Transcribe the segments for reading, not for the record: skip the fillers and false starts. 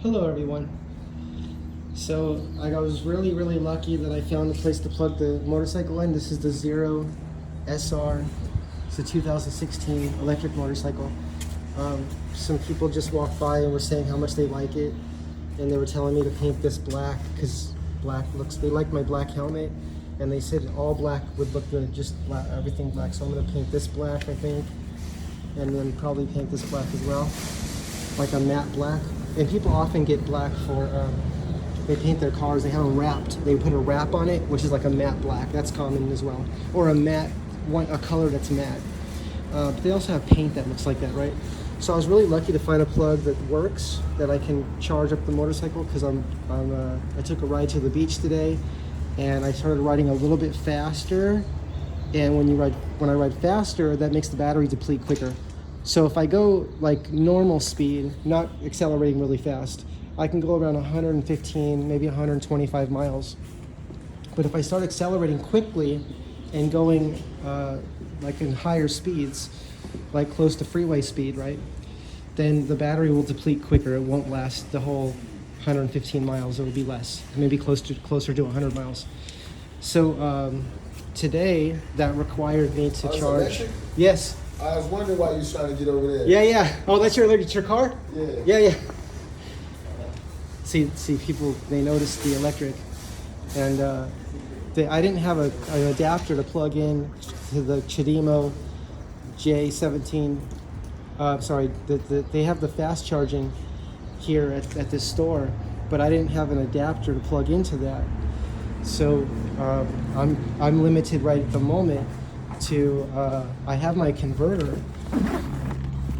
Hello everyone. So I was really lucky that I found a place to plug the motorcycle in. This is the Zero SR. It's a 2016 electric motorcycle. Some people just walked by and were saying how much they like it, and they were telling me to paint this black because they like my black helmet, and they said all black would look good, just black, everything black. So I'm gonna paint this black, I think, and then probably paint this black as well, like a matte black. And people often get black for, they paint their cars, they have them wrapped. They put a wrap on it, which is like a matte black. That's common as well. Or a color that's matte. But they also have paint that looks like that, right? So I was really lucky to find a plug that works, that I can charge up the motorcycle, because I took a ride to the beach today, and I started riding a little bit faster. And when I ride faster, that makes the battery deplete quicker. So if I go like normal speed, not accelerating really fast, I can go around 115, maybe 125 miles. But if I start accelerating quickly and going like in higher speeds, like close to freeway speed, right? Then the battery will deplete quicker. It won't last the whole 115 miles. It will be less, maybe closer to 100 miles. So today that required me to charge. Electric? Yes. I was wondering why you was trying to get over there. Yeah. Oh, that's your car? Yeah. Yeah. See, people, they noticed the electric, and I didn't have an adapter to plug in to the Chademo J17. They have the fast charging here at this store, but I didn't have an adapter to plug into that. So I'm limited right at the moment to, I have my converter,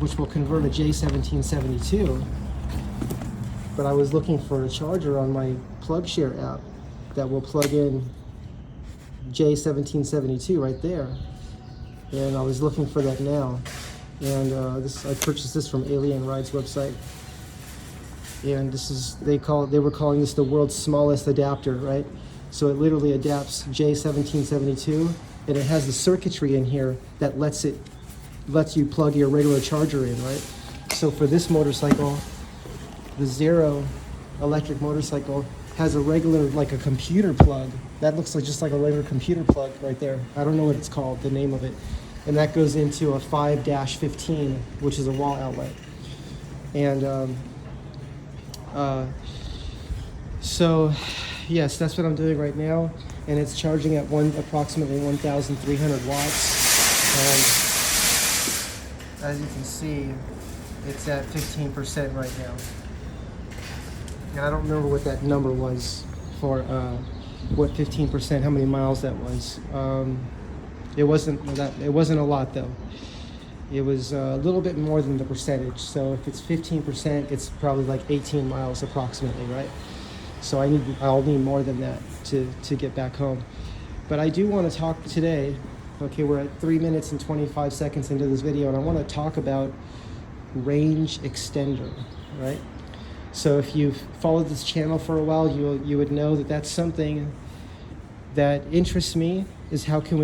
which will convert a J1772, but I was looking for a charger on my PlugShare app that will plug in J1772 right there, and I was looking for that now, and I purchased this from Alien Ride's website, and they were calling this the world's smallest adapter, right? So it literally adapts J1772, and it has the circuitry in here that lets you plug your regular charger in, right? So for this motorcycle, the Zero electric motorcycle has a regular, like a computer plug. That looks like just like a regular computer plug right there. I don't know what it's called, the name of it. And that goes into a 5-15, which is a wall outlet. And so yes, that's what I'm doing right now. And it's charging at approximately 1,300 watts. And as you can see, it's at 15% right now. And I don't remember what that number was for what 15%, how many miles that was. It wasn't a lot though. It was a little bit more than the percentage. So if it's 15%, it's probably like 18 miles approximately, right? So I'll need more than that to get back home. But I do want to talk today. Okay, we're at 3 minutes and 25 seconds into this video, and I want to talk about range extender, right? So if you've followed this channel for a while, you would know that that's something that interests me, is how can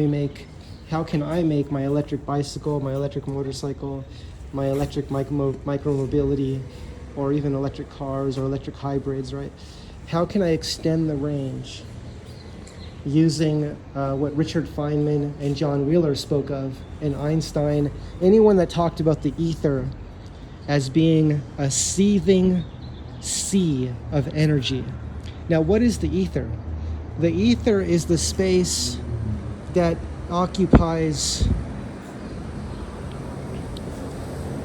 I make my electric bicycle, my electric motorcycle, my electric micro-mobility, or even electric cars or electric hybrids, right? How can I extend the range using what Richard Feynman and John Wheeler spoke of, and Einstein, anyone that talked about the ether as being a seething sea of energy. Now, what is the ether? The ether is the space that occupies...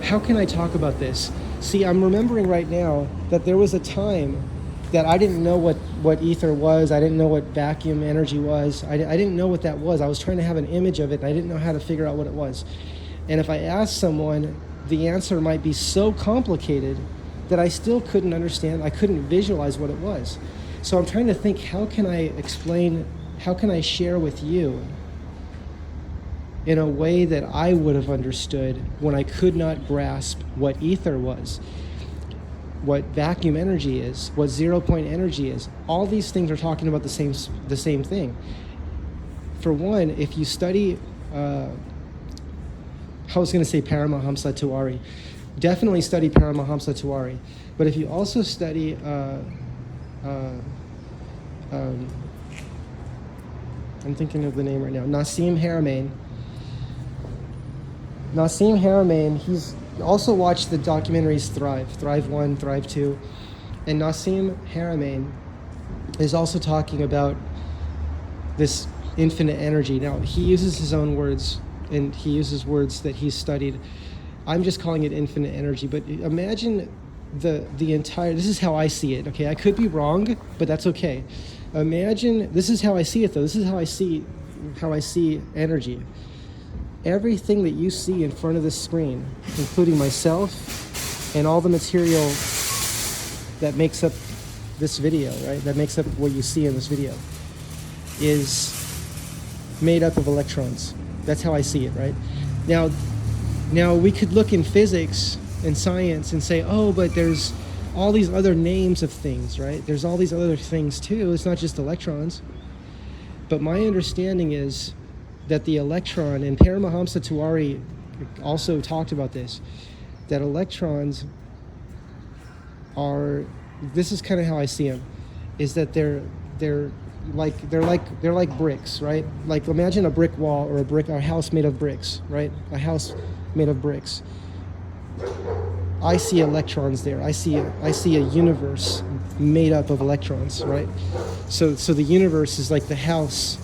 How can I talk about this? See, I'm remembering right now that there was a time that I didn't know what ether was. I didn't know what vacuum energy was. I didn't know what that was. I was trying to have an image of it, and I didn't know how to figure out what it was. And if I asked someone, the answer might be so complicated that I still couldn't understand. I couldn't visualize what it was. So I'm trying to think, how can I share with you in a way that I would have understood when I could not grasp what ether was, what vacuum energy is, what zero-point energy is. All these things are talking about the same thing. For one, if you study, I was going to say Paramahamsa Tiwari, definitely study Paramahamsa Tiwari. But if you also study I'm thinking of the name right now, Nassim Haramein. Nassim Haramein, he's also watched the documentaries Thrive 1, Thrive 2. And Nassim Haramein is also talking about this infinite energy. Now, he uses his own words, and he uses words that he's studied. I'm just calling it infinite energy, but imagine the entire, this is how I see it, okay? I could be wrong, but that's okay. Imagine, this is how I see it though, this is how I see energy. Everything that you see in front of this screen, including myself and all the material that makes up this video, right? That makes up what you see in this video, is made up of electrons. That's how I see it, right? Now we could look in physics and science and say, oh, but there's all these other names of things, right? There's all these other things too. It's not just electrons. But my understanding is that the electron, and Paramahamsa Tiwari also talked about this, that electrons are, this is kind of how I see them, is that they're like bricks, right? Like imagine a brick wall or a house made of bricks, right? A house made of bricks. I see electrons there. I see a universe made up of electrons, right? So the universe is like the house,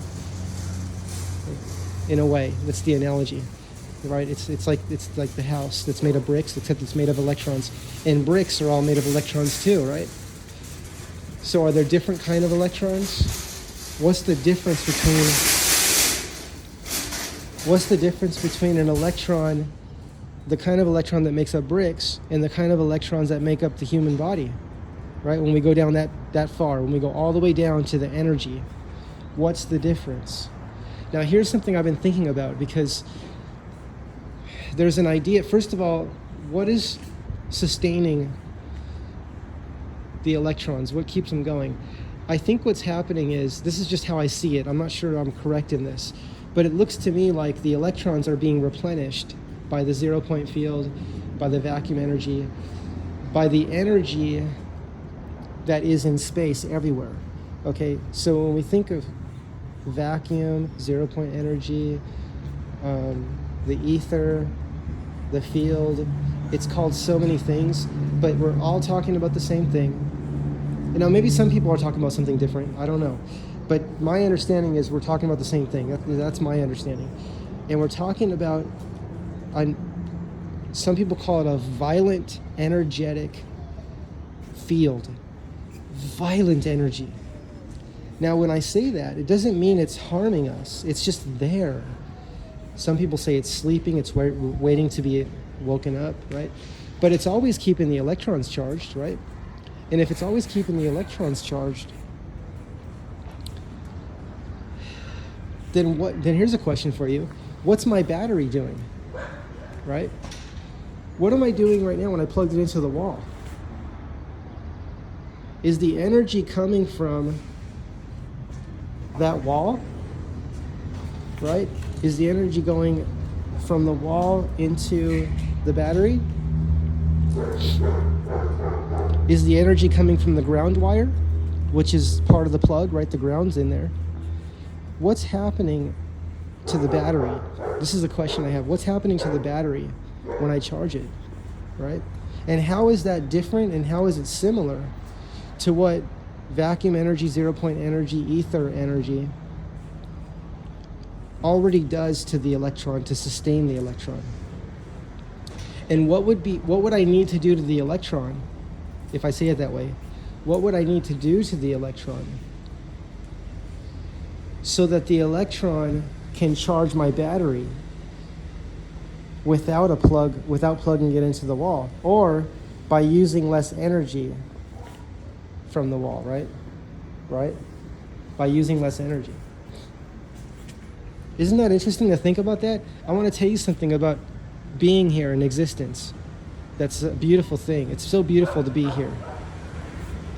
in a way. That's the analogy, right? It's like the house that's made of bricks, except it's made of electrons. And bricks are all made of electrons too, right? So are there different kind of electrons? What's the difference between an electron, the kind of electron that makes up bricks, and the kind of electrons that make up the human body, right? When we go down that far, when we go all the way down to the energy, what's the difference? Now here's something I've been thinking about, because there's an idea. First of all, what is sustaining the electrons? What keeps them going? I think what's happening is, this is just how I see it, I'm not sure I'm correct in this, but it looks to me like the electrons are being replenished by the 0 point field, by the vacuum energy, by the energy that is in space everywhere. Okay, so when we think of vacuum, 0 point energy, the ether, the field, it's called so many things, but we're all talking about the same thing. You know, maybe some people are talking about something different, I don't know. But my understanding is we're talking about the same thing. That's my understanding. And we're talking about, some people call it a violent energetic field. Violent energy. Now, when I say that, it doesn't mean it's harming us. It's just there. Some people say it's sleeping, it's waiting to be woken up, right? But it's always keeping the electrons charged, right? And if it's always keeping the electrons charged, then here's a question for you. What's my battery doing, right? What am I doing right now when I plugged it into the wall? Is the energy coming from that wall, right? Is the energy going from the wall into the battery? Is the energy coming from the ground wire, which is part of the plug, right? The ground's in there. What's happening to the battery? This is a question I have. What's happening to the battery when I charge it, right? And how is that different, and how is it similar to what vacuum energy, 0 point energy, ether energy already does to the electron to sustain the electron? And what would I need to do to the electron, if I say it that way? What would I need to do to the electron so that the electron can charge my battery without plugging it into the wall, or by using less energy from the wall, right? By using less energy. Isn't that interesting to think about that? I want to tell you something about being here in existence. That's a beautiful thing. It's so beautiful to be here.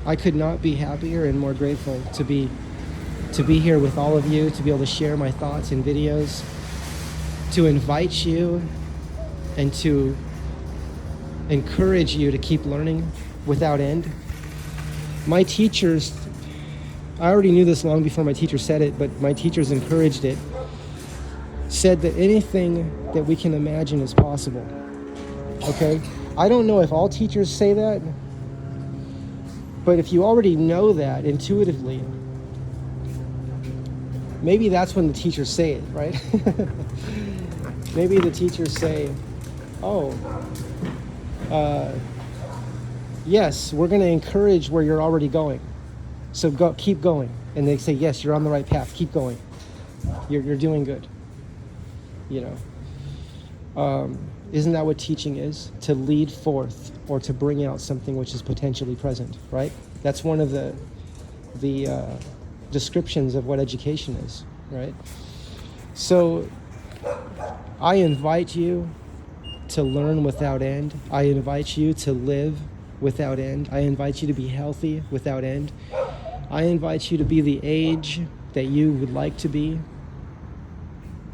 I could not be happier and more grateful to be here with all of you, to be able to share my thoughts in videos, to invite you, and to encourage you to keep learning without end. My teachers, I already knew this long before my teacher said it, but my teachers encouraged it, said that anything that we can imagine is possible. Okay? I don't know if all teachers say that, but if you already know that intuitively, maybe that's when the teachers say it, right? Maybe the teachers say, oh, yes, we're going to encourage where you're already going. So keep going. And they say, yes, you're on the right path. Keep going. You're doing good. You know, isn't that what teaching is? To lead forth or to bring out something which is potentially present, right? That's one of the descriptions of what education is, right? So I invite you to learn without end. I invite you to live without end. I invite you to be healthy without end. I invite you to be the age that you would like to be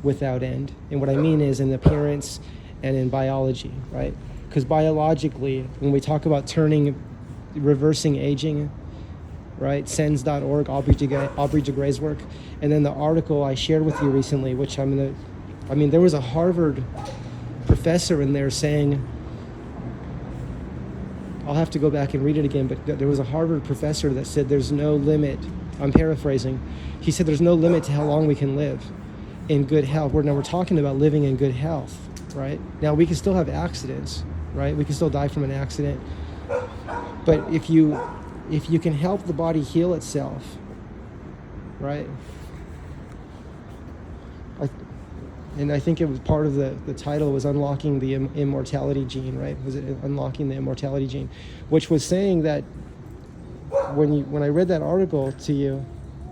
without end. And what I mean is in appearance and in biology, right? Because biologically, when we talk about reversing aging, right? Sens.org, Aubrey de Grey's work. And then the article I shared with you recently, which there was a Harvard professor in there saying, I'll have to go back and read it again, but there was a Harvard professor that said there's no limit, I'm paraphrasing, he said there's no limit to how long we can live in good health. We're talking about living in good health, right? Now we can still have accidents, right? We can still die from an accident. But if you can help the body heal itself, right? I think it was part of the title was Unlocking the Immortality Gene, right? Was it Unlocking the Immortality Gene? Which was saying that when I read that article to you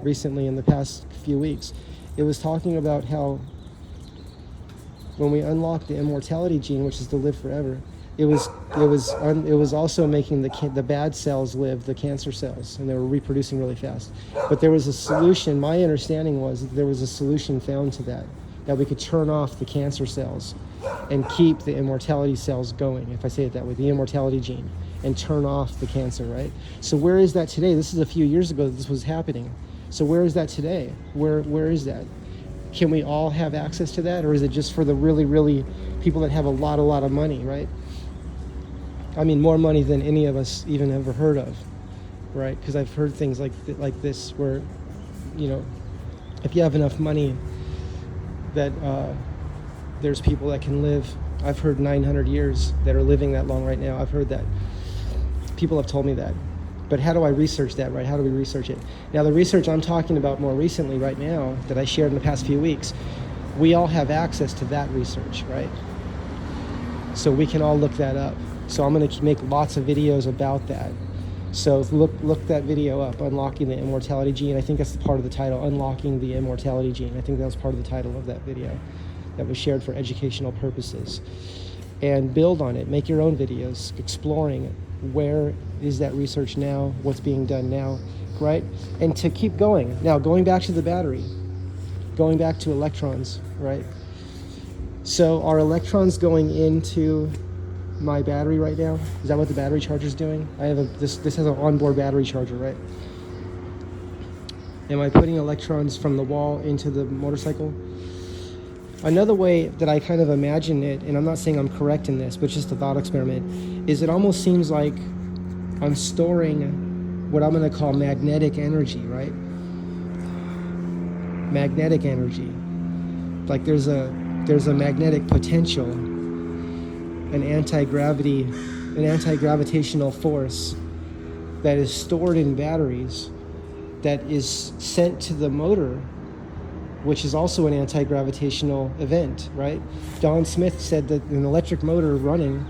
recently in the past few weeks, it was talking about how when we unlock the immortality gene, which is to live forever, it was also making the bad cells live, the cancer cells, and they were reproducing really fast. But there was a solution. My understanding was that there was a solution found to that we could turn off the cancer cells and keep the immortality cells going, if I say it that way, the immortality gene, and turn off the cancer, right? So where is that today? This is a few years ago that this was happening. So where is that today? Where is that? Can we all have access to that, or is it just for the really, really people that have a lot of money, right? I mean, more money than any of us even ever heard of, right? Because I've heard things like this where, you know, if you have enough money that there's people that can live, I've heard 900 years that are living that long right now. I've heard that. People have told me that. But how do I research that, right? How do we research it? Now, the research I'm talking about more recently right now that I shared in the past few weeks, we all have access to that research, right? So we can all look that up. So I'm going to make lots of videos about that. So look that video up, Unlocking the Immortality Gene. I think that's part of the title, Unlocking the Immortality Gene. I think that was part of the title of that video that was shared for educational purposes. And build on it. Make your own videos exploring where is that research now, what's being done now, right? And to keep going. Now, going back to the battery, going back to electrons, right? So are electrons going into my battery right now? Is that what the battery charger is doing? I have this has an onboard battery charger, right? Am I putting electrons from the wall into the motorcycle? Another way that I kind of imagine it, and I'm not saying I'm correct in this, but just a thought experiment, is it almost seems like I'm storing what I'm going to call magnetic energy, right? Magnetic energy. Like there's a magnetic potential, an anti-gravitational force that is stored in batteries that is sent to the motor, which is also an anti-gravitational event, right? Don Smith said that an electric motor running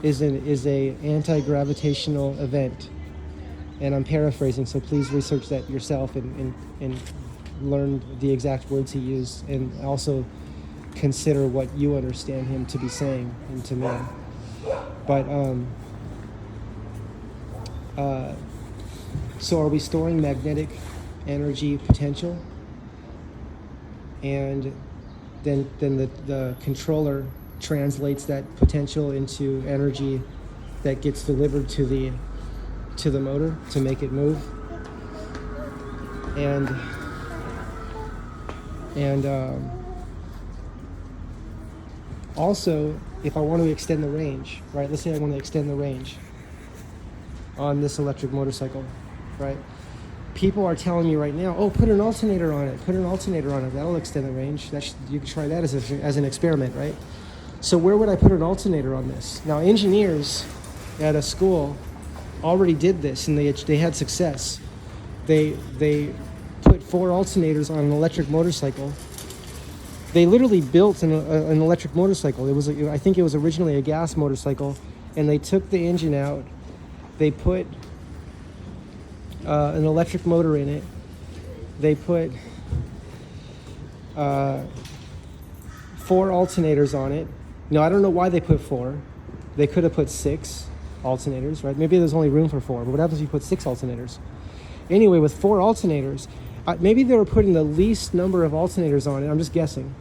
is a anti-gravitational event. And I'm paraphrasing, so please research that yourself and learn the exact words he used, and also consider what you understand him to be saying and to mean. But so are we storing magnetic energy potential? And then the controller translates that potential into energy that gets delivered to the motor to make it move. And also, if I want to extend the range, right? Let's say I want to extend the range on this electric motorcycle, right? People are telling me right now, oh, put an alternator on it. Put an alternator on it. That'll extend the range. You can try that as an experiment, right? So where would I put an alternator on this? Now, engineers at a school already did this, and they had success. They put 4 alternators on an electric motorcycle. They literally built an electric motorcycle. I think it was originally a gas motorcycle, and they took the engine out. They put an electric motor in it. They put 4 alternators on it. Now, I don't know why they put 4. They could have put 6 alternators, right? Maybe there's only room for 4, but what happens if you put 6 alternators? Anyway, with 4 alternators, maybe they were putting the least number of alternators on it. I'm just guessing.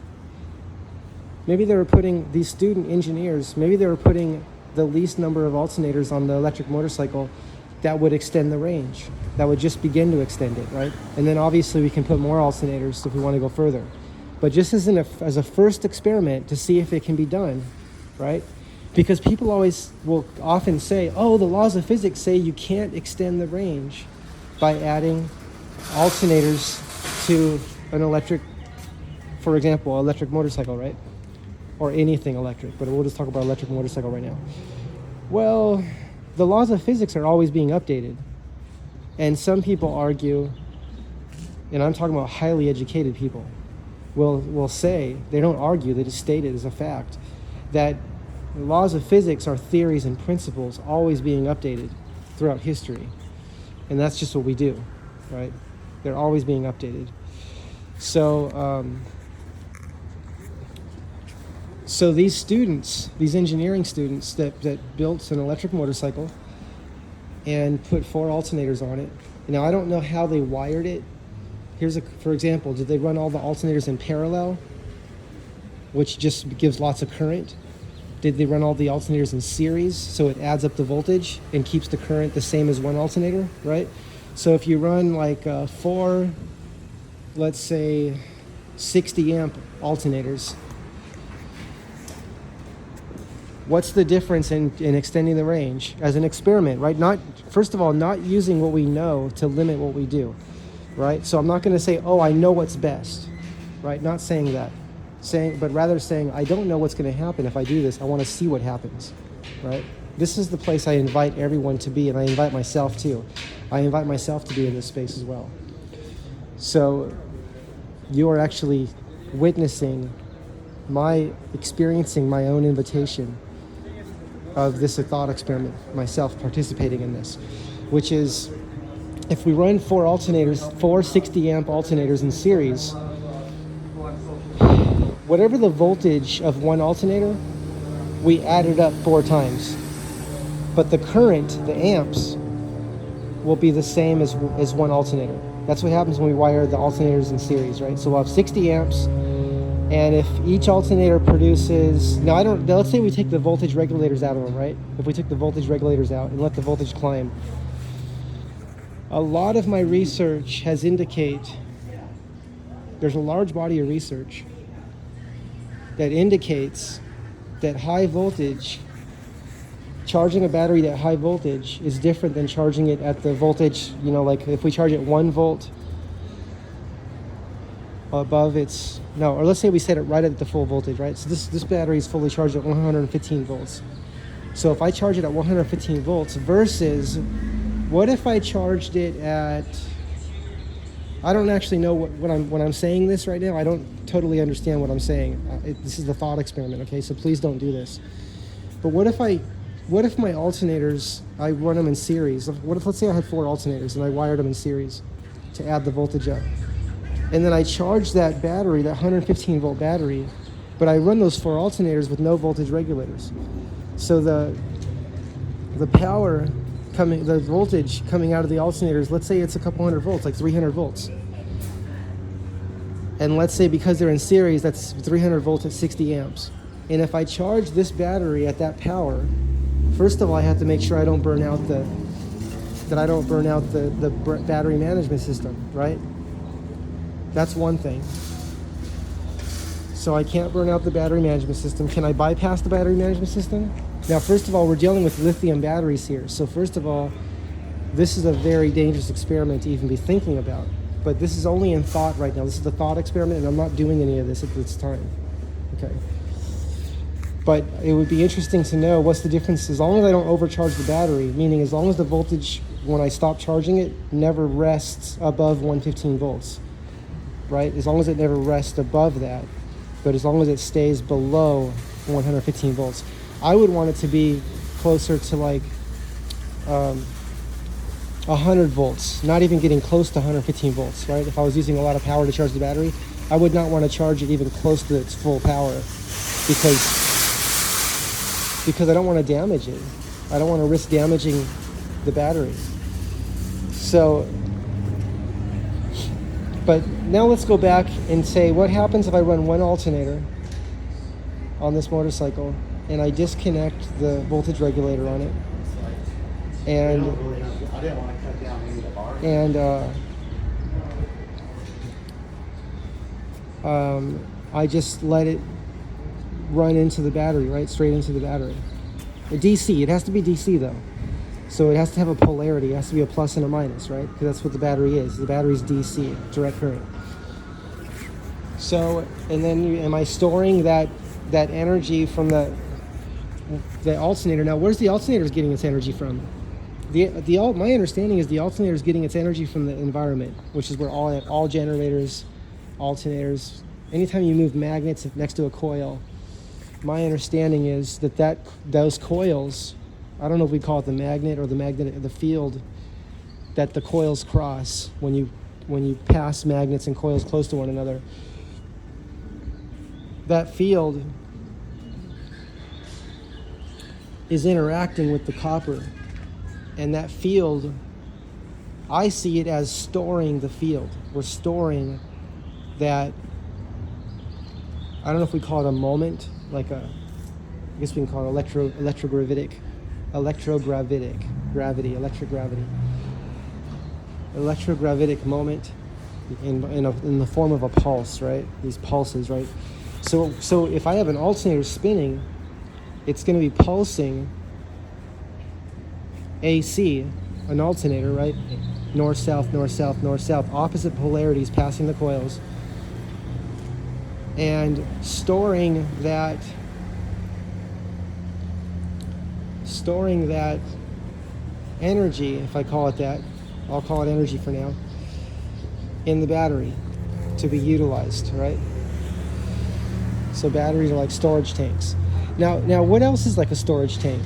Maybe they were putting, these student engineers, maybe they were putting the least number of alternators on the electric motorcycle that would extend the range, that would just begin to extend it, right? And then obviously we can put more alternators if we want to go further. But just as a first experiment to see if it can be done, right? Because people will often say, oh, the laws of physics say you can't extend the range by adding alternators to an electric, for example, electric motorcycle, right? Or anything electric, but we'll just talk about electric motorcycle right now. Well, the laws of physics are always being updated. And some people argue, and I'm talking about highly educated people, will say, they don't argue, they just state it as a fact, that the laws of physics are theories and principles always being updated throughout history. And that's just what we do, right? They're always being updated. So these students, these engineering students that built an electric motorcycle and put 4 alternators on it. Now, I don't know how they wired it. For example, did they run all the alternators in parallel, which just gives lots of current? Did they run all the alternators in series, so it adds up the voltage and keeps the current the same as one alternator, right? So if you run like 4, let's say 60 amp alternators, what's the difference in extending the range as an experiment, right? First of all, not using what we know to limit what we do, right? So I'm not going to say, oh, I know what's best, right? Not saying that. But rather saying, I don't know what's going to happen if I do this. I want to see what happens, right? This is the place I invite everyone to be, and I invite myself too. I invite myself to be in this space as well. So you are actually witnessing experiencing my own invitation of this thought experiment, myself participating in this, which is, if we run 4 alternators, 4 60 amp alternators in series, whatever the voltage of one alternator, we add it up 4 times. But the current, the amps, will be the same as one alternator. That's what happens when we wire the alternators in series, right? So we'll have 60 amps, and if each alternator produces, now let's say we take the voltage regulators out of them, right? If we took the voltage regulators out and let the voltage climb, a lot of my research has there's a large body of research that indicates that high voltage, charging a battery at high voltage is different than charging it at the voltage, like if we charge it 1 volt above or let's say we set it right at the full voltage, right? So this battery is fully charged at 115 volts. So if I charge it at 115 volts versus, what if I charged it at, I don't actually know when I'm saying this right now, I don't totally understand what I'm saying. This is the thought experiment, okay? So please don't do this. But what if my alternators, I run them in series? Let's say I had 4 alternators and I wired them in series to add the voltage up. And then I charge that battery, that 115 volt battery, but I run those 4 alternators with no voltage regulators. So the voltage coming out of the alternators, let's say it's a couple hundred volts, like 300 volts. And let's say because they're in series, that's 300 volts at 60 amps. And if I charge this battery at that power, first of all, I have to make sure I don't burn out the battery management system, right? That's one thing. So I can't burn out the battery management system. Can I bypass the battery management system? Now, first of all, we're dealing with lithium batteries here. So first of all, this is a very dangerous experiment to even be thinking about. But this is only in thought right now. This is a thought experiment, and I'm not doing any of this at this time. Okay. But it would be interesting to know what's the difference as long as I don't overcharge the battery, meaning as long as the voltage, when I stop charging it, never rests above 115 volts, right? As long as it never rests above that, but as long as it stays below 115 volts. I would want it to be closer to like 100 volts, not even getting close to 115 volts, right? If I was using a lot of power to charge the battery, I would not want to charge it even close to its full power because I don't want to damage it. I don't want to risk damaging the battery. So, but now let's go back and say, what happens if I run one alternator on this motorcycle and I disconnect the voltage regulator on it, and I didn't want to cut down any of the bars. And I just let it run into the battery, right? Straight into the battery. DC, it has to be DC though. So it has to have a polarity. It has to be a plus and a minus, right? Because that's what the battery is. The battery's DC, direct current. So, and then am I storing that energy from the alternator? Now, where's the alternator getting its energy from? My understanding is the alternator is getting its energy from the environment, which is where all generators, alternators, anytime you move magnets next to a coil, my understanding is that those coils, I don't know if we call it the magnet or the field that the coils cross when you pass magnets and coils close to one another. That field is interacting with the copper. And that field, I see it as storing the field. We're storing that, I don't know if we call it a moment, like I guess we can call it electric gravity, electrogravitic moment in the form of a pulse, right? These pulses, right? So if I have an alternator spinning, it's going to be pulsing AC, an alternator, right? North, south, north, south, north, south, opposite polarities passing the coils, and storing that energy, if I call it that, I'll call it energy for now, in the battery to be utilized, right? So batteries are like storage tanks. Now what else is like a storage tank?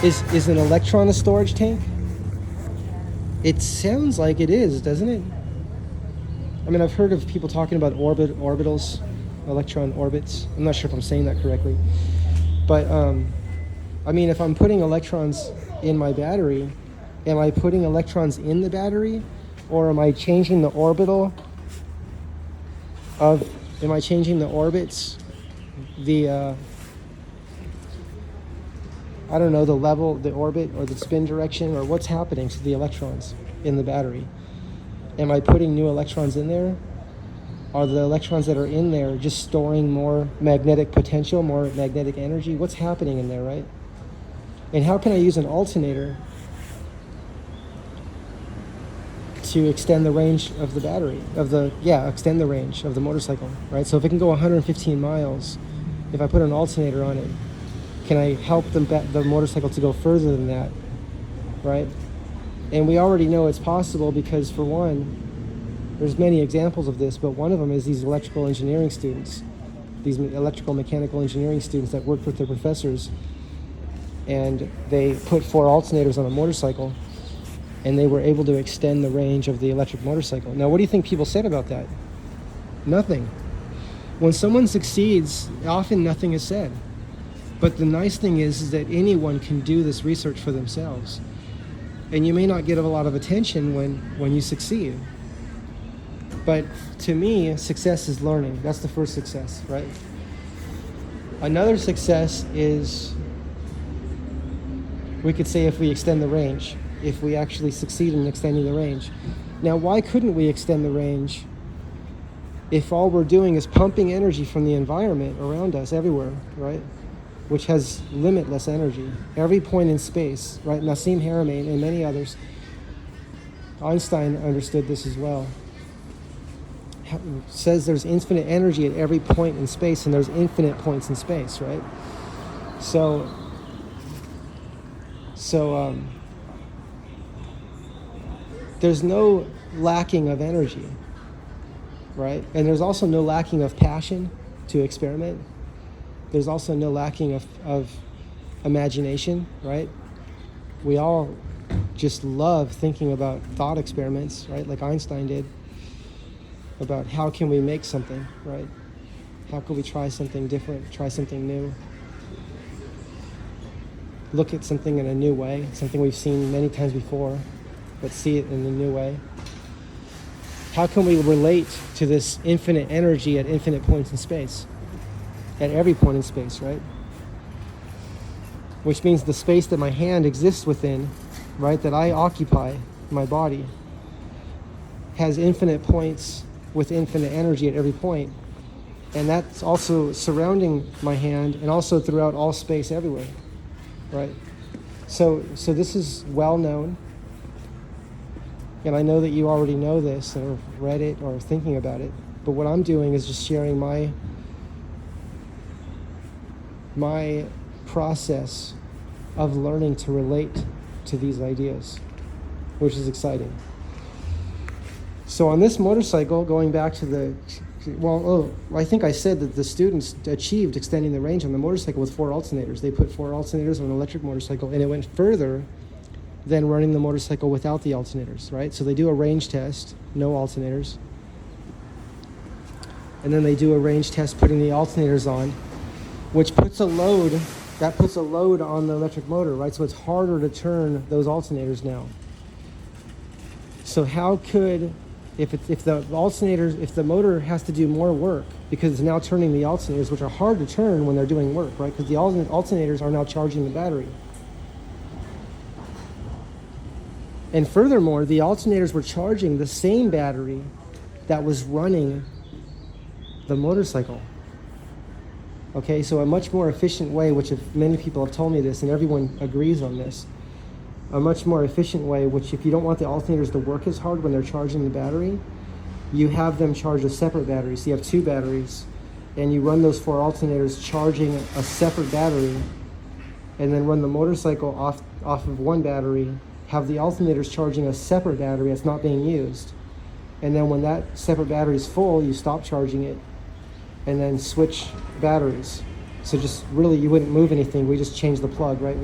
Is an electron a storage tank? It sounds like it is, doesn't it? I mean, I've heard of people talking about orbitals, electron orbits. I'm not sure if I'm saying that correctly. But, I mean, if I'm putting electrons in my battery, am I putting electrons in the battery? Or am I changing the orbits, I don't know, the level, the orbit, or the spin direction, or what's happening to the electrons in the battery? Am I putting new electrons in there? Are the electrons that are in there just storing more magnetic potential, more magnetic energy? What's happening in there, right? And how can I use an alternator to extend the range of the battery, extend the range of the motorcycle, right? So if it can go 115 miles, if I put an alternator on it, can I help the motorcycle to go further than that, right? And we already know it's possible because, for one, there's many examples of this, but one of them is these electrical engineering students, these electrical mechanical engineering students that worked with their professors, and they put 4 alternators on a motorcycle, and they were able to extend the range of the electric motorcycle. Now, what do you think people said about that? Nothing. When someone succeeds, often nothing is said. But the nice thing is that anyone can do this research for themselves. And you may not get a lot of attention when you succeed. But to me, success is learning. That's the first success, right? Another success is, we could say, if we extend the range, if we actually succeed in extending the range. Now, why couldn't we extend the range if all we're doing is pumping energy from the environment around us everywhere, right? Which has limitless energy, every point in space, right? Nassim Haramein and many others, Einstein understood this as well, says there's infinite energy at every point in space, and there's infinite points in space, right? So there's no lacking of energy, right? And there's also no lacking of passion to experiment. There's also no lacking of imagination, right? We all just love thinking about thought experiments, right? Like Einstein did, about how can we make something, right? How can we try something different, try something new? Look at something in a new way, something we've seen many times before, but see it in a new way. How can we relate to this infinite energy at infinite points in space? At every point in space, right? Which means the space that my hand exists within, right, that I occupy, my body, has infinite points with infinite energy at every point. And that's also surrounding my hand and also throughout all space everywhere, right? So this is well known. And I know that you already know this or read it or are thinking about it. But what I'm doing is just sharing my process of learning to relate to these ideas, which is exciting. So on this motorcycle, going back to I think I said that the students achieved extending the range on the motorcycle with 4 alternators. They put 4 alternators on an electric motorcycle, and it went further than running the motorcycle without the alternators, right? So they do a range test, no alternators. And then they do a range test putting the alternators on, which puts a load on the electric motor, right? So it's harder to turn those alternators now. So how could, if the motor has to do more work because it's now turning the alternators, which are hard to turn when they're doing work, right? Because the alternators are now charging the battery. And furthermore, the alternators were charging the same battery that was running the motorcycle. Okay, so a much more efficient way, which if many people have told me this, and everyone agrees on this, a much more efficient way, which if you don't want the alternators to work as hard when they're charging the battery, you have them charge a separate battery. So you have 2 batteries, and you run those 4 alternators charging a separate battery, and then run the motorcycle off of one battery, have the alternators charging a separate battery that's not being used. And then when that separate battery is full, you stop charging it, and then switch batteries. So just really, you wouldn't move anything. We just change the plug, right?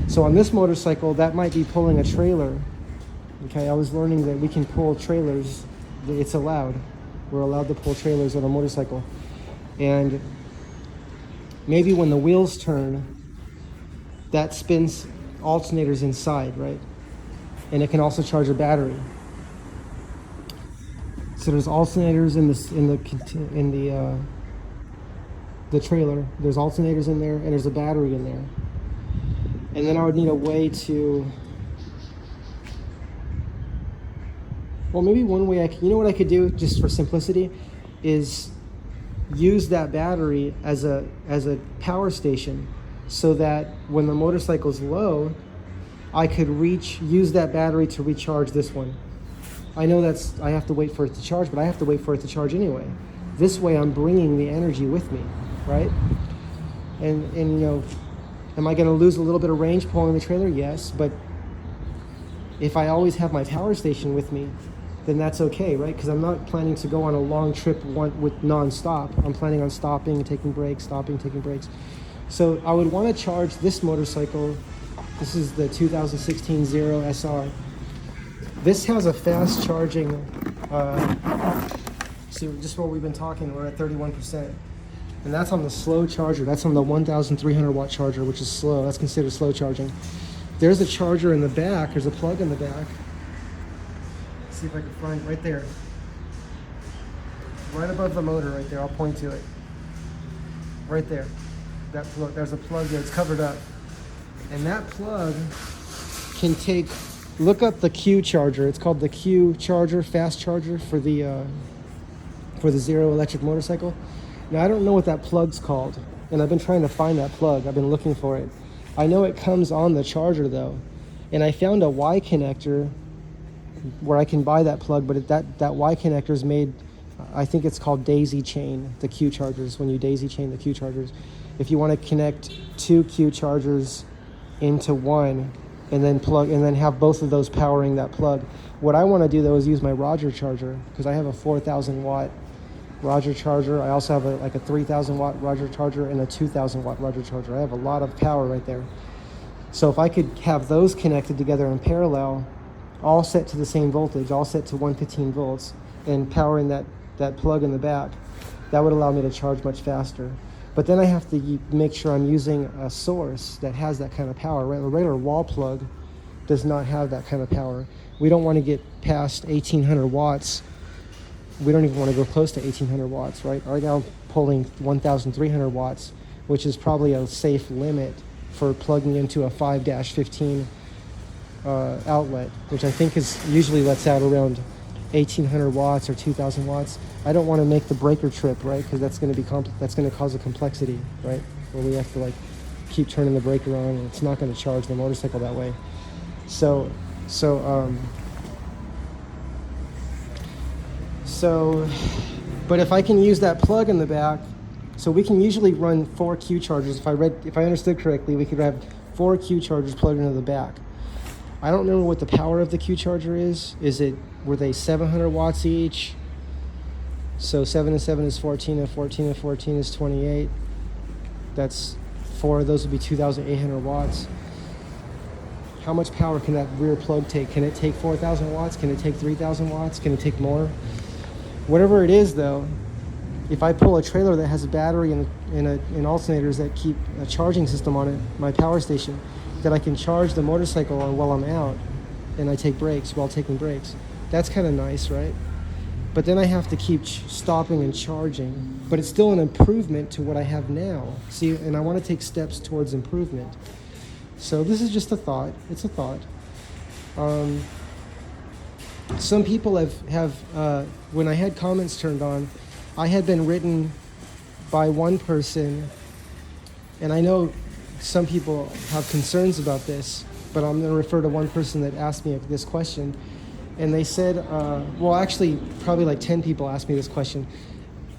So on this motorcycle, that might be pulling a trailer. Okay, I was learning that we can pull trailers. It's allowed. We're allowed to pull trailers on a motorcycle. And maybe when the wheels turn, that spins alternators inside, right? And it can also charge a battery. So there's alternators in the trailer. There's alternators in there, and there's a battery in there. And then I would need a way to, well, maybe one way you know what I could do, just for simplicity, is use that battery as a power station, so that when the motorcycle's low, I could use that battery to recharge this one. I know I have to wait for it to charge, but I have to wait for it to charge anyway. This way I'm bringing the energy with me, right? And you know, am I going to lose a little bit of range pulling the trailer? Yes, but if I always have my power station with me, then that's okay, right? Because I'm not planning to go on a long trip with non-stop. I'm planning on stopping and taking breaks, stopping, taking breaks. So I would want to charge this motorcycle. This is the 2016 Zero SR. This has a fast charging, so just while we've been talking, we're at 31%. And that's on the slow charger. That's on the 1,300 watt charger, which is slow. That's considered slow charging. There's a charger in the back. There's a plug in the back. Let's see if I can find it right there. Right above the motor right there. I'll point to it. Right there. there's a plug there. It's covered up, and that plug can take. Look up the Q charger. It's called the Q charger, fast charger for the Zero electric motorcycle. Now I don't know what that plug's called, and I've been trying to find that plug. I've been looking for it. I know it comes on the charger though, and I found a Y connector where I can buy that plug, but that Y connector is made. I think it's called daisy chain, the Q chargers. When you daisy chain the Q chargers, if you want to connect 2 Q chargers into one and then have both of those powering that plug. What I want to do though is use my Roger charger, because I have a 4,000 watt Roger charger. I also have a 3,000 watt Roger charger and a 2,000 watt Roger charger. I have a lot of power right there. So if I could have those connected together in parallel, all set to the same voltage, all set to 115 volts, and powering that plug in the back, that would allow me to charge much faster. But then I have to make sure I'm using a source that has that kind of power. Right? A regular wall plug does not have that kind of power. We don't want to get past 1,800 watts. We don't even want to go close to 1,800 watts, right? Right now I'm pulling 1,300 watts, which is probably a safe limit for plugging into a 5-15 outlet, which I think is usually lets out around 1,800 watts or 2,000 watts. I don't want to make the breaker trip, right? Because that's going to be that's going to cause a complexity, right? Where we have to keep turning the breaker on, and it's not going to charge the motorcycle that way. But if I can use that plug in the back, so we can usually run 4 Q chargers. If I understood correctly, we could have 4 Q chargers plugged into the back. I don't remember what the power of the Q charger is. Were they 700 watts each? So 7 and 7 is 14, and 14 and 14 is 28. That's 4 of those would be 2,800 watts. How much power can that rear plug take? Can it take 4,000 watts? Can it take 3,000 watts? Can it take more? Whatever it is though, if I pull a trailer that has a battery and alternators that keep a charging system on it, my power station, that I can charge the motorcycle on while I'm out, and I take breaks while taking breaks. That's kind of nice, right? But then I have to keep stopping and charging. But it's still an improvement to what I have now. See, and I want to take steps towards improvement. So this is just a thought. It's a thought. Some people have when I had comments turned on, I had been written by one person, and I know some people have concerns about this, but I'm going to refer to one person that asked me this question. And they said, well, actually, probably 10 people asked me this question.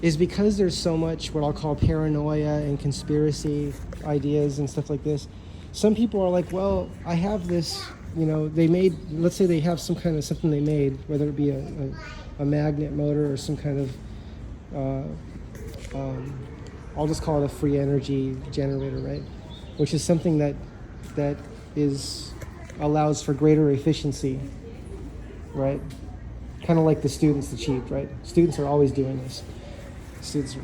Is because there's so much what I'll call paranoia and conspiracy ideas and stuff like this, some people are like, well, I have this, let's say they have some kind of something they made, whether it be a magnet motor or some kind of, I'll just call it a free energy generator, right? Which is something that allows for greater efficiency, right? Kind of like the students achieved, right? Students are always doing this.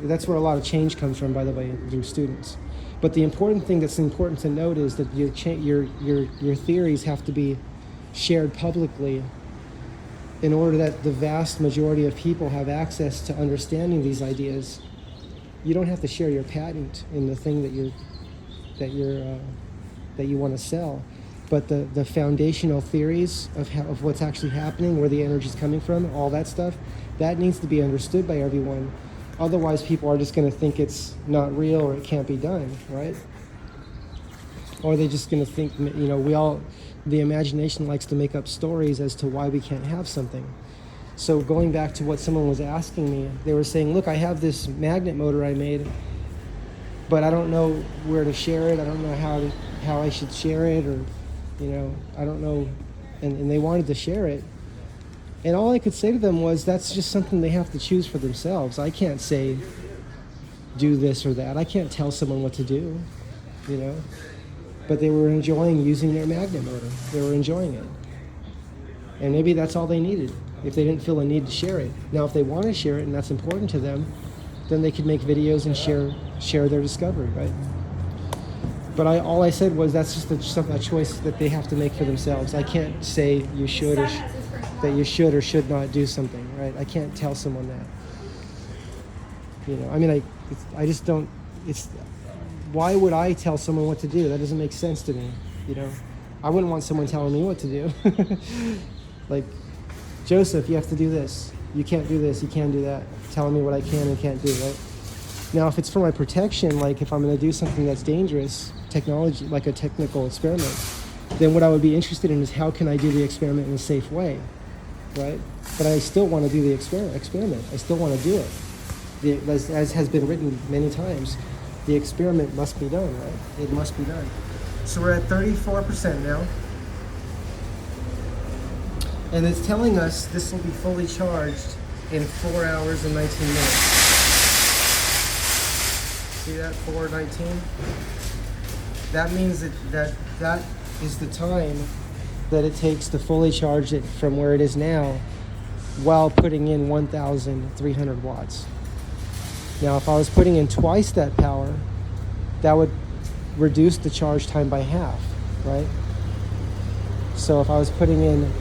That's where a lot of change comes from, by the way, through students. But the important thing that's important to note is that your theories have to be shared publicly in order that the vast majority of people have access to understanding these ideas. You don't have to share your patent in the thing that you want to sell, but the foundational theories of what's actually happening, where the energy's coming from, all that stuff, that needs to be understood by everyone. Otherwise, people are just going to think it's not real or it can't be done, right? Or they're just going to think, the imagination likes to make up stories as to why we can't have something. So going back to what someone was asking me, they were saying, look, I have this magnet motor I made, but I don't know where to share it. I don't know how I should share it, or, I don't know. And they wanted to share it. And all I could say to them was, that's just something they have to choose for themselves. I can't say, do this or that. I can't tell someone what to do, But they were enjoying using their magnet motor. They were enjoying it. And maybe that's all they needed, if they didn't feel a need to share it. Now, if they want to share it and that's important to them, then they could make videos and share their discovery, right? But all I said was, that's just a choice that they have to make for themselves. I can't say you should or should not do something, right? I can't tell someone that. I just don't. why would I tell someone what to do? That doesn't make sense to me, you know? I wouldn't want someone telling me what to do. Like, Joseph, you have to do this. You can't do this, you can't do that. Telling me what I can and can't do, right? Now, if it's for my protection, like if I'm gonna do something that's dangerous, technology, like a technical experiment, then what I would be interested in is how can I do the experiment in a safe way, right? But I still want to do the experiment. I still want to do it. As has been written many times, the experiment must be done, right? It must be done. So we're at 34% now. And it's telling us this will be fully charged in 4 hours and 19 minutes. See that, 4:19? That means that is the time that it takes to fully charge it from where it is now while putting in 1,300 watts. Now, if I was putting in twice that power, that would reduce the charge time by half, right? So if I was putting in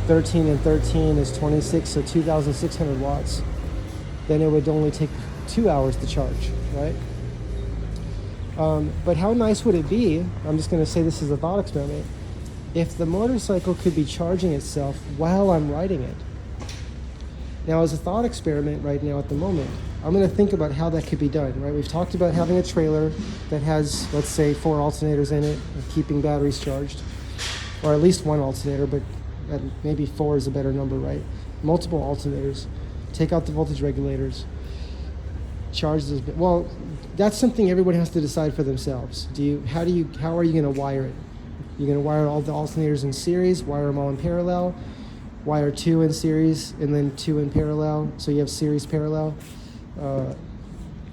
13 and 13 is 26, so 2,600 watts, then it would only take 2 hours to charge, right? But how nice would it be, I'm just going to say this is a thought experiment, if the motorcycle could be charging itself while I'm riding it. Now, as a thought experiment right now at the moment, I'm going to think about how that could be done, right? We've talked about having a trailer that has, let's say, 4 alternators in it, and keeping batteries charged, or at least 1 alternator, but maybe 4 is a better number, right? Multiple alternators, take out the voltage regulators, charge those. Well, that's something everybody has to decide for themselves. How are you going to wire it? You're going to wire all the alternators in series, wire them all in parallel, wire 2 in series, and then 2 in parallel, so you have series parallel.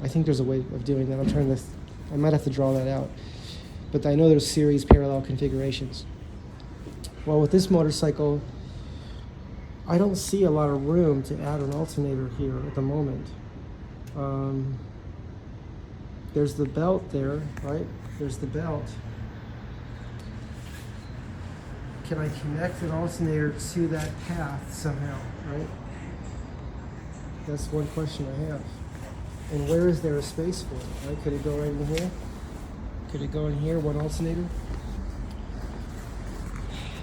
I think there's a way of doing that. I might have to draw that out. But I know there's series parallel configurations. Well, with this motorcycle, I don't see a lot of room to add an alternator here at the moment. There's the belt there, right? There's the belt. Can I connect an alternator to that path somehow, right? That's one question I have. And where is there a space for it, right? Could it go right in here? Could it go in here, one alternator?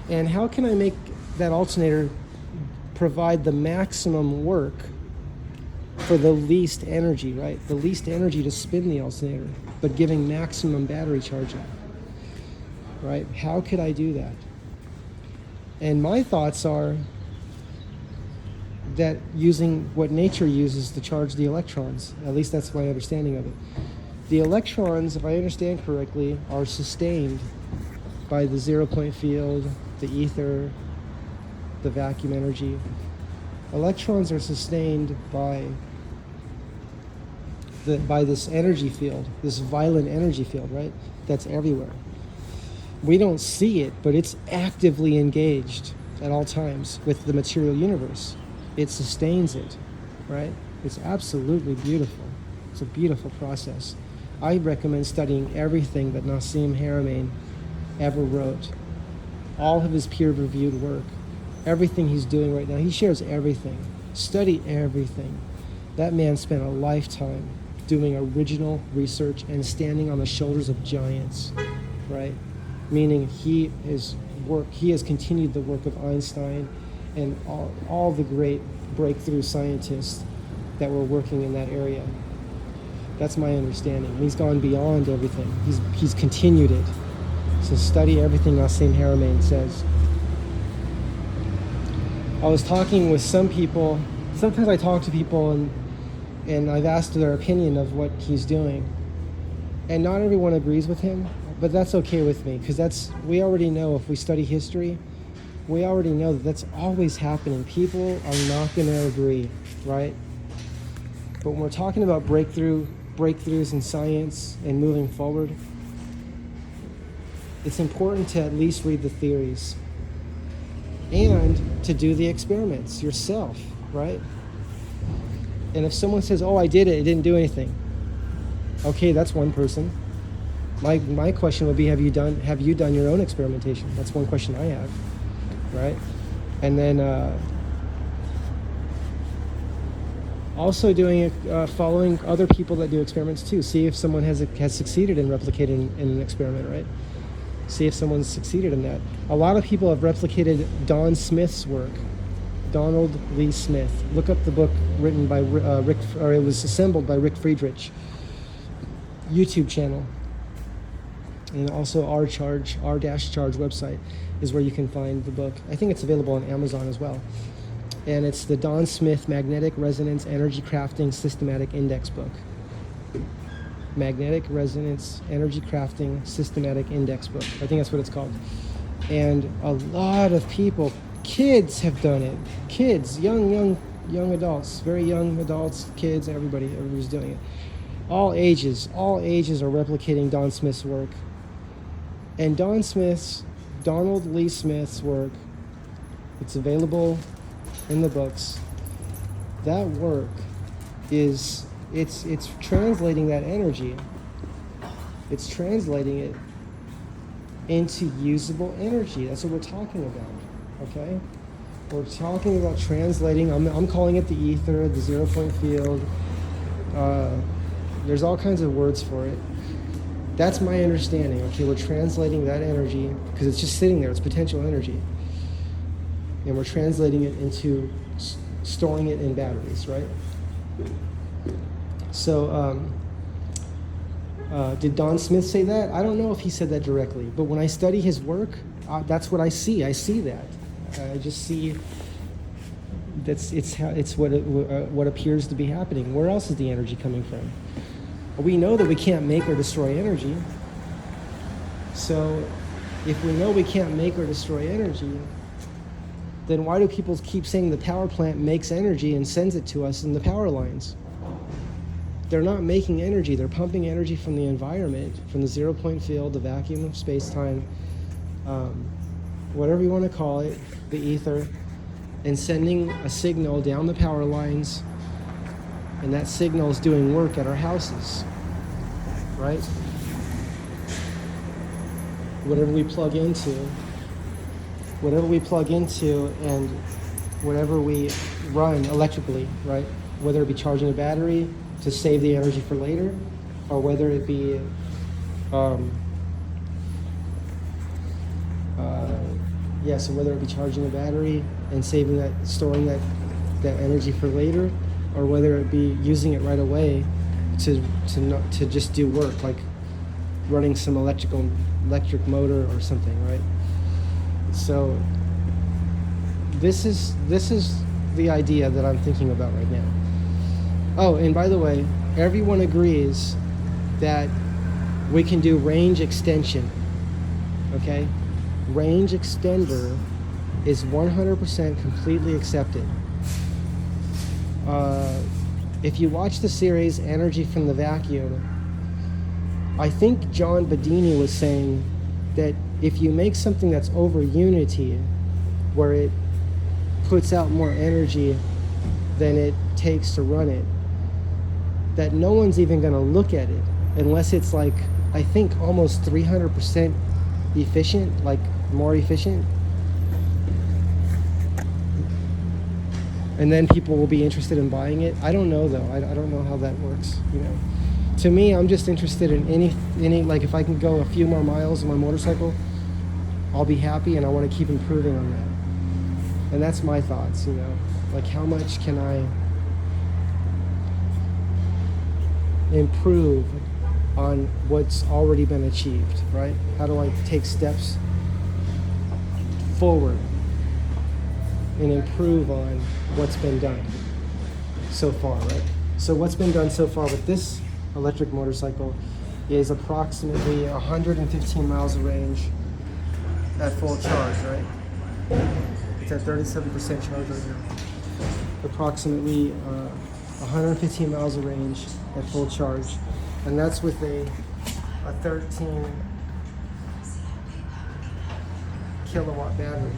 And how can I make that alternator provide the maximum work for the least energy, right? The least energy to spin the alternator, but giving maximum battery charging, right? How could I do that? And my thoughts are that using what nature uses to charge the electrons, at least that's my understanding of it. The electrons, if I understand correctly, are sustained by the zero-point field, the ether, the vacuum energy. Electrons are sustained by this energy field, this violent energy field, right? That's everywhere. We don't see it, but it's actively engaged at all times with the material universe. It sustains it, right? It's absolutely beautiful. It's a beautiful process. I recommend studying everything that Nassim Haramein ever wrote. All of his peer-reviewed work. Everything he's doing right now. He shares everything. Study everything. That man spent a lifetime doing original research and standing on the shoulders of giants, right? Meaning he has continued the work of Einstein and all the great breakthrough scientists that were working in that area. That's my understanding. He's gone beyond everything. He's continued it. So study everything Nassim Haramein says. I was talking with some people. Sometimes I talk to people and I've asked their opinion of what he's doing. And not everyone agrees with him, but that's okay with me, because we already know, if we study history, we already know that that's always happening. People are not going to agree, right? But when we're talking about breakthroughs in science and moving forward, it's important to at least read the theories and to do the experiments yourself, right? And if someone says, oh, I did it, it didn't do anything. Okay, that's one person. My question would be, have you done your own experimentation? That's one question I have, right? And then Also doing it, following other people that do experiments too. See if someone has succeeded in replicating in an experiment, right? See if someone's succeeded in that. A lot of people have replicated Don Smith's work. Donald Lee Smith. Look up the book written by Rick, or it was assembled by Rick Friedrich. YouTube channel. And also R-Charge website is where you can find the book. I think it's available on Amazon as well. And it's the Don Smith Magnetic Resonance Energy Crafting Systematic Index book. Magnetic Resonance Energy Crafting Systematic Index book. I think that's what it's called. And a lot of people, kids have done it. Kids, young adults, very young adults, kids, everybody's doing it. All ages are replicating Don Smith's work. And Donald Lee Smith's work, it's available in the books. That work is, it's translating that energy. It's translating it into usable energy. That's what we're talking about, okay? We're talking about translating, I'm calling it the ether, the 0 point field. There's all kinds of words for it. That's my understanding, okay? We're translating that energy, because it's just sitting there, it's potential energy. And we're translating it into storing it in batteries, right? So, did Don Smith say that? I don't know if he said that directly, but when I study his work, that's what I see. I see that. I just see it's what appears to be happening. Where else is the energy coming from? We know that we can't make or destroy energy. So if we know we can't make or destroy energy, then why do people keep saying the power plant makes energy and sends it to us in the power lines? They're not making energy. They're pumping energy from the environment, from the 0 point field, the vacuum of space-time, whatever you want to call it, the ether, and sending a signal down the power lines, and that signal is doing work at our houses, right? Whatever we plug into and whatever we run electrically, right? Whether it be charging a battery to save the energy for later, or whether it be so whether it be charging a battery and saving that, storing that energy for later, or whether it be using it right away to just do work, like running some electric motor or something, right? So this is the idea that I'm thinking about right now. Oh, and by the way, everyone agrees that we can do range extension, okay? Range extender is 100% completely accepted. If you watch the series Energy from the Vacuum, I think John Bedini was saying that if you make something that's over unity, where it puts out more energy than it takes to run it, that no one's even going to look at it unless it's like, I think almost 300% efficient, like more efficient. And then people will be interested in buying it. I don't know though. I don't know how that works, you know. To me, I'm just interested in any like if I can go a few more miles on my motorcycle, I'll be happy, and I want to keep improving on that. And that's my thoughts, you know. Like, how much can I improve on what's already been achieved, right? How do I take steps forward and improve on what's been done so far, right? So what's been done so far with this electric motorcycle is approximately 115 miles of range at full charge, right? It's at 37% charge right now. Approximately 115 miles of range at full charge, and that's with a 13 kilowatt battery,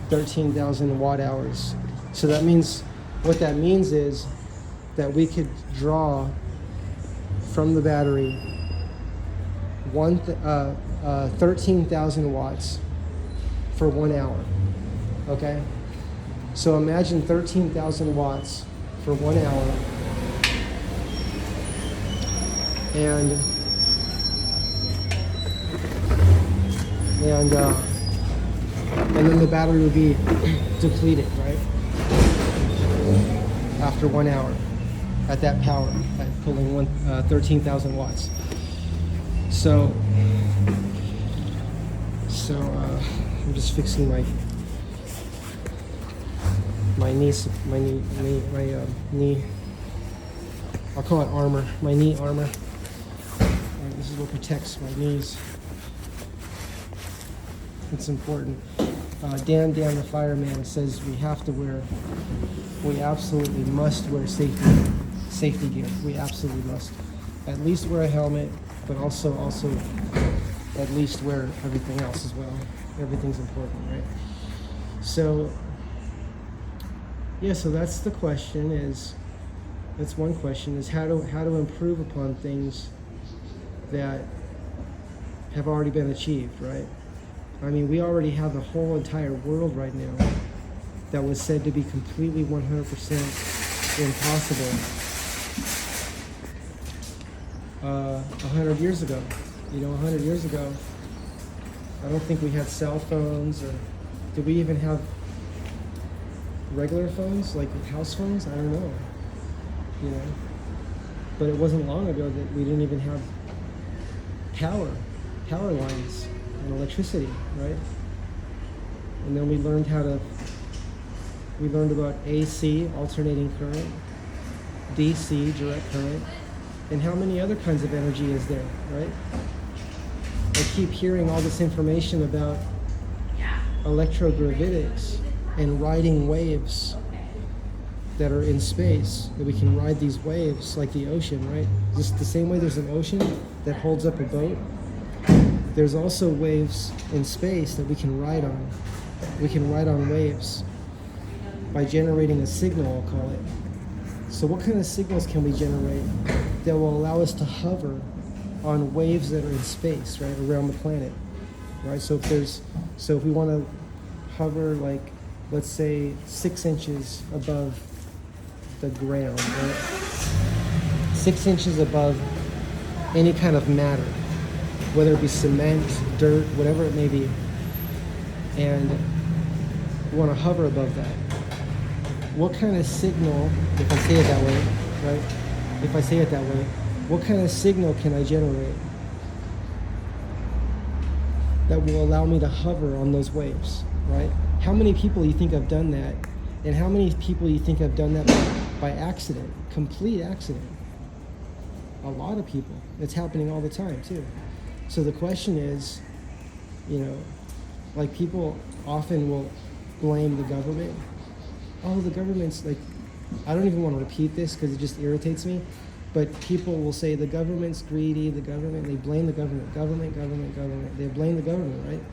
13,000 watt hours. So that means, what that means is that we could draw from the battery 13,000 watts for 1 hour, okay? So imagine 13,000 watts for 1 hour. And then the battery would be depleted, right? After 1 hour at that power, at pulling 13,000 watts. So I'm just fixing my knee. I'll call it armor. My knee armor. This is what protects my knees. It's important. Dan the fireman says we absolutely must wear safety gear. We absolutely must. At least wear a helmet, but also at least wear everything else as well. Everything's important, right? So that's the question that's one question is how to improve upon things that have already been achieved, right? I mean, we already have the whole entire world right now that was said to be completely 100% impossible 100 years ago. 100 years ago, I don't think we had cell phones, or did we even have regular phones, like house phones? I don't know. But it wasn't long ago that we didn't even have power lines and electricity, right? And then we learned about AC, alternating current, DC, direct current, and how many other kinds of energy is there, right? I keep hearing all this information about electrogravitics and riding waves that are in space, that we can ride these waves like the ocean, right? Just the same way there's an ocean that holds up a boat, there's also waves in space that we can ride on. We can ride on waves by generating a signal, I'll call it. So what kind of signals can we generate that will allow us to hover on waves that are in space, right, around the planet, right? So if we want to hover, like, let's say 6 inches above the ground, right? 6 inches above any kind of matter, whether it be cement, dirt, whatever it may be, and we want to hover above that. What kind of signal, if I say it that way, right? If I say it that way, what kind of signal can I generate that will allow me to hover on those waves, right? How many people you think have done that? And how many people you think have done that by accident, complete accident? A lot of people. It's happening all the time too. So the question is, like, people often will blame the government. Oh, the government's like, I don't even want to repeat this because it just irritates me, but people will say the government's greedy, they blame the government, government. They blame the government, right?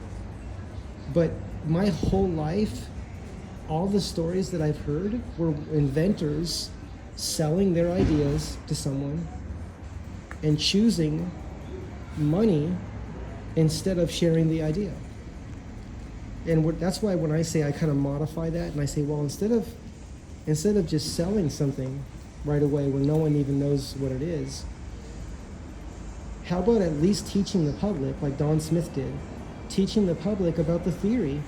But my whole life, all the stories that I've heard were inventors selling their ideas to someone and choosing money instead of sharing the idea. And that's why when I say, I kind of modify that and I say, well, instead of just selling something right away when no one even knows what it is, how about at least teaching the public, like Don Smith did, teaching the public about the theory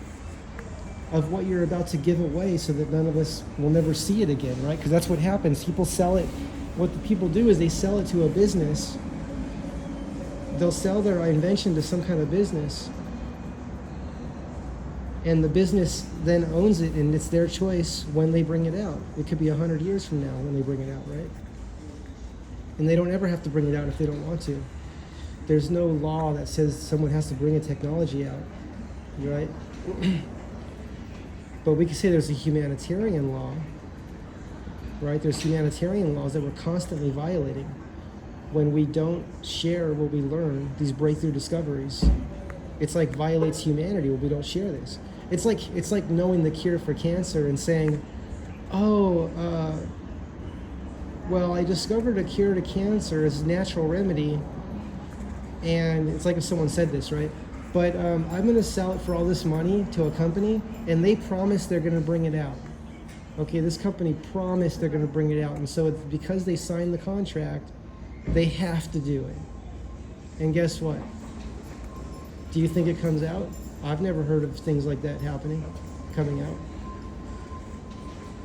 of what you're about to give away so that none of us will never see it again, right? Because that's what happens. People sell it. What the people do is they sell it to a business. They'll sell their invention to some kind of business, and the business then owns it, and it's their choice when they bring it out. It could be 100 years from now when they bring it out, right? And they don't ever have to bring it out if they don't want to. There's no law that says someone has to bring a technology out, right? But we could say there's a humanitarian law, right? There's humanitarian laws that we're constantly violating when we don't share what we learn, these breakthrough discoveries. It's like violates humanity when we don't share this. It's like knowing the cure for cancer and saying, well, I discovered a cure to cancer as a natural remedy, and it's like if someone said this, right? But I'm going to sell it for all this money to a company, and they promise they're going to bring it out. Okay, this company promised they're going to bring it out, and so it's because they signed the contract, they have to do it. And guess what? Do you think it comes out? I've never heard of things like that coming out.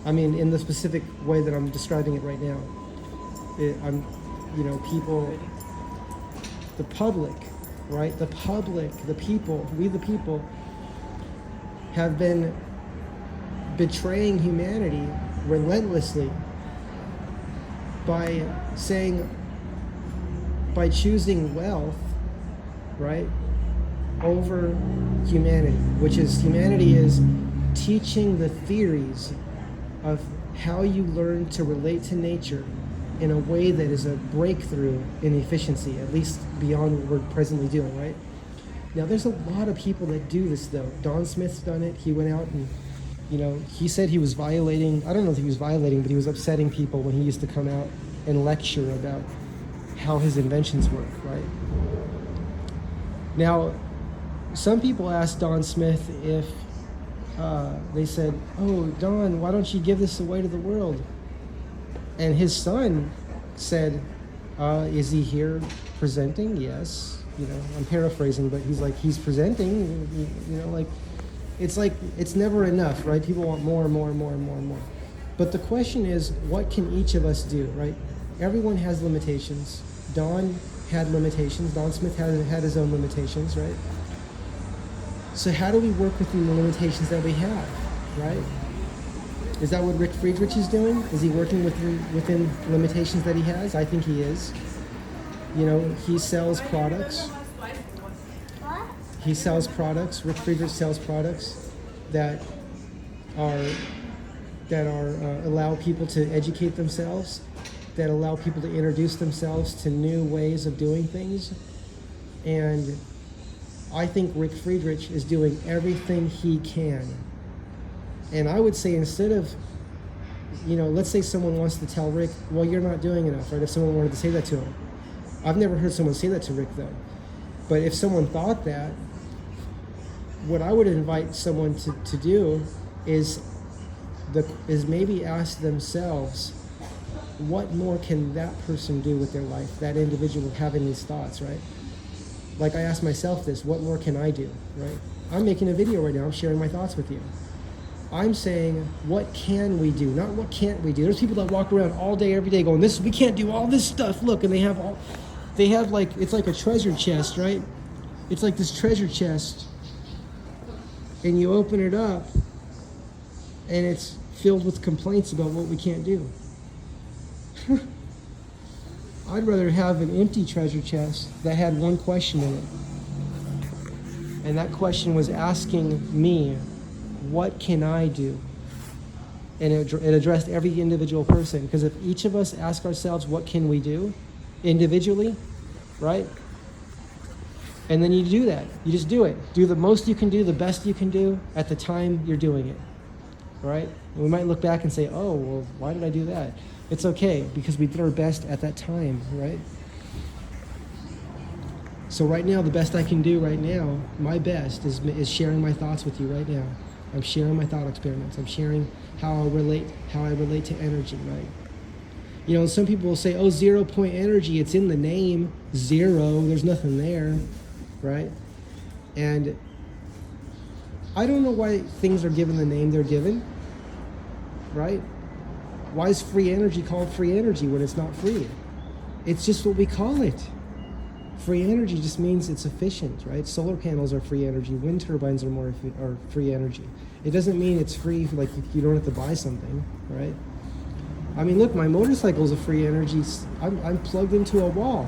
I mean, in the specific way that I'm describing it right now. People, the public, right? The public, the people, we the people, have been betraying humanity relentlessly by choosing wealth, right, over humanity, humanity is teaching the theories of how you learn to relate to nature in a way that is a breakthrough in efficiency, at least beyond what we're presently doing, right? Now, there's a lot of people that do this, though. Don Smith's done it. He went out and, he said he was violating, I don't know if he was violating, but he was upsetting people when he used to come out and lecture about how his inventions work, right? Now, some people asked Don Smith if, they said, "Oh, Don, why don't you give this away to the world?" And his son said, "Is he here presenting?" Yes. I'm paraphrasing, but he's presenting, it's never enough, right? People want more and more and more and more and more. But the question is, what can each of us do, right? Everyone has limitations. Don had limitations. Don Smith had his own limitations, right? So how do we work within the limitations that we have, right? Is that what Rick Friedrich is doing? Is he working within limitations that he has? I think he is. He sells products. Rick Friedrich sells products that allow people to educate themselves, that allow people to introduce themselves to new ways of doing things. And I think Rick Friedrich is doing everything he can. And I would say, instead of, let's say someone wants to tell Rick, well, you're not doing enough, right? If someone wanted to say that to him. I've never heard someone say that to Rick, though. But if someone thought that, what I would invite someone to do is maybe ask themselves, what more can that person do with their life, that individual having these thoughts, right? Like I asked myself this, what more can I do, right? I'm making a video right now, I'm sharing my thoughts with you. I'm saying, what can we do, not what can't we do. There's people that walk around all day, every day going, we can't do all this stuff, look, and it's like a treasure chest, right? It's like this treasure chest, and you open it up, and it's filled with complaints about what we can't do. I'd rather have an empty treasure chest that had one question in it. And that question was asking me, what can I do? And it addressed every individual person. Because if each of us ask ourselves, what can we do individually, right? And then you do that. You just do it. Do the most you can do, the best you can do at the time you're doing it, right? And we might look back and say, oh, well, why did I do that? It's okay, because we did our best at that time, right? So right now, the best I can do right now, my best, is sharing my thoughts with you right now. I'm sharing my thought experiments. I'm sharing how I relate to energy, right? Some people will say, oh, 0 point energy, it's in the name, zero, there's nothing there, right? And I don't know why things are given the name they're given, right? Why is free energy called free energy when it's not free? It's just what we call it. Free energy just means it's efficient, right? Solar panels are free energy. Wind turbines are free energy. It doesn't mean it's free, like you don't have to buy something, right? I mean, look, my motorcycle is a free energy. I'm plugged into a wall.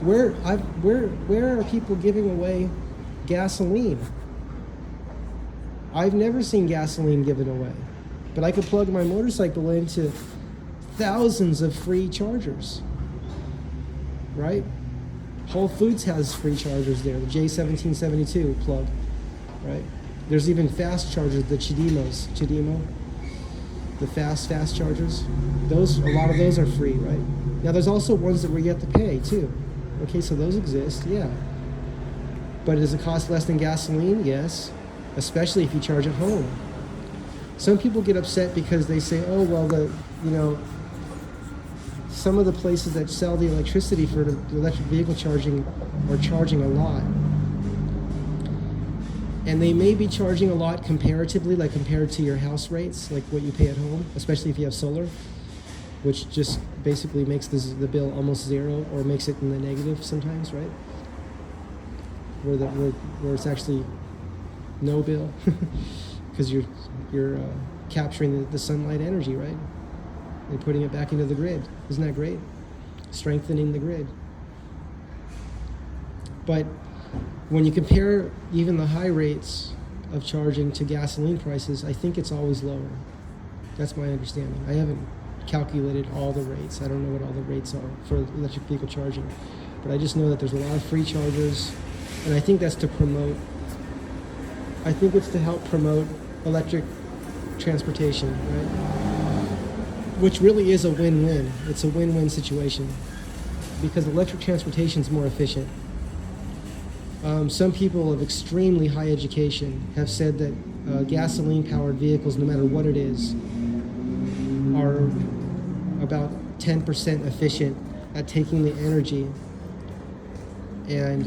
Where are people giving away gasoline? I've never seen gasoline given away. But I could plug my motorcycle into thousands of free chargers, right? Whole Foods has free chargers there, the J1772 plug, right? There's even fast chargers, the Chidemo, the fast chargers. A lot of those are free, right? Now there's also ones that we have to pay too. Okay, so those exist, yeah. But does it cost less than gasoline? Yes, especially if you charge at home. Some people get upset because they say, oh, well, some of the places that sell the electricity for the electric vehicle charging are charging a lot. And they may be charging a lot comparatively, like compared to your house rates, like what you pay at home, especially if you have solar, which just basically makes the bill almost zero or makes it in the negative sometimes, right? Where it's actually no bill because you're capturing the sunlight energy, right? And putting it back into the grid. Isn't that great? Strengthening the grid. But when you compare even the high rates of charging to gasoline prices, I think it's always lower. That's my understanding. I haven't calculated all the rates. I don't know what all the rates are for electric vehicle charging. But I just know that there's a lot of free chargers. And I think that's to promote, I think it's to help promote electric transportation, right? Which really is a win-win. It's a win-win situation because electric transportation is more efficient. Some people of extremely high education have said that gasoline-powered vehicles, no matter what it is, are about 10% efficient at taking the energy and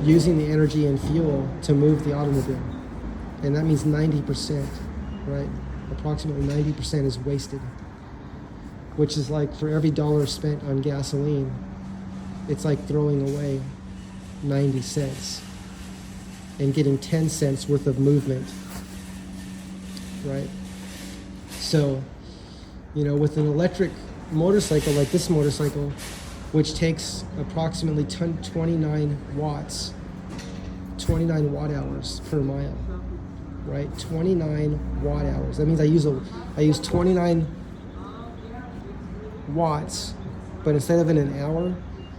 using the energy and fuel to move the automobile. And that means 90%, right? Approximately 90% is wasted, which is like for every dollar spent on gasoline, it's like throwing away 90 cents and getting 10 cents worth of movement, right? So, with an electric motorcycle like this motorcycle, which takes approximately 29 watts, 29 watt hours per mile, right? 29 watt hours. That means I use 29 watts, but instead of in an hour,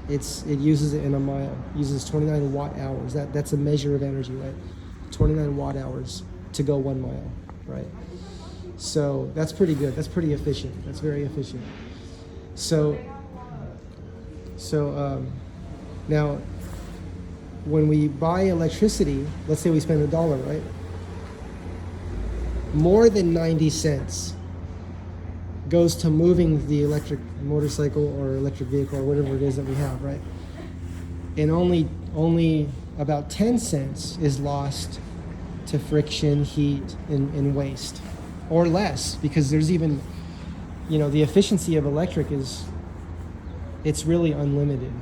it uses it in a mile. It uses 29 watt hours. That's a measure of energy, right? 29 watt hours to go 1 mile, right? So that's pretty good. That's pretty efficient. That's very efficient. So now, when we buy electricity, let's say we spend $1, right? More than 90 cents goes to moving the electric motorcycle or electric vehicle or whatever it is that we have, right? And only about 10 cents is lost to friction, heat, and waste, or less, because there's even, the efficiency of electric it's really unlimited,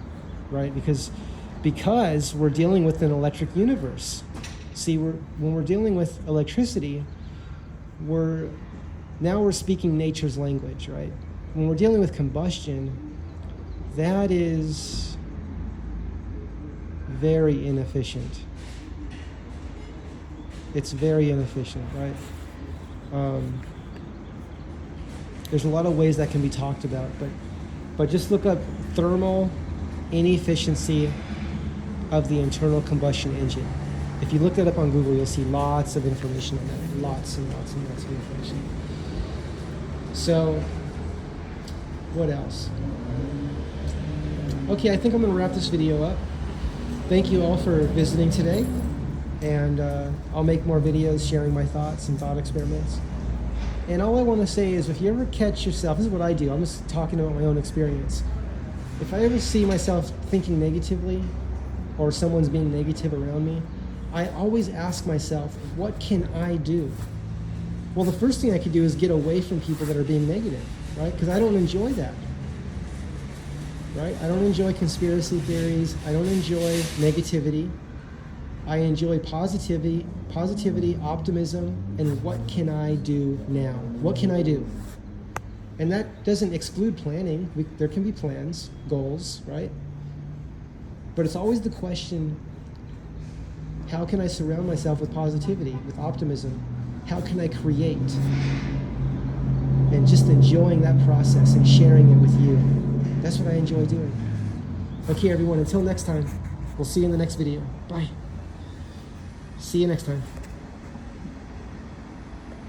right? Because we're dealing with an electric universe. See, when we're dealing with electricity, we're speaking nature's language, right? When we're dealing with combustion, that is very inefficient. It's very inefficient, right? There's a lot of ways that can be talked about, but just look up thermal inefficiency of the internal combustion engine. If you look that up on Google, you'll see lots of information on that. Lots and lots and lots of information. So, what else? Okay, I think I'm going to wrap this video up. Thank you all for visiting today. And I'll make more videos sharing my thoughts and thought experiments. And all I want to say is, if you ever catch yourself, this is what I do, I'm just talking about my own experience. If I ever see myself thinking negatively, or someone's being negative around me, I always ask myself, what can I do? Well, the first thing I could do is get away from people that are being negative, right? Because I don't enjoy that, right? I don't enjoy conspiracy theories. I don't enjoy negativity. I enjoy positivity, optimism, and what can I do now? What can I do? And that doesn't exclude planning. There can be plans, goals, right? But it's always the question, how can I surround myself with positivity, with optimism? How can I create? And just enjoying that process and sharing it with you. That's what I enjoy doing. Okay, everyone, until next time, we'll see you in the next video. Bye. See you next time.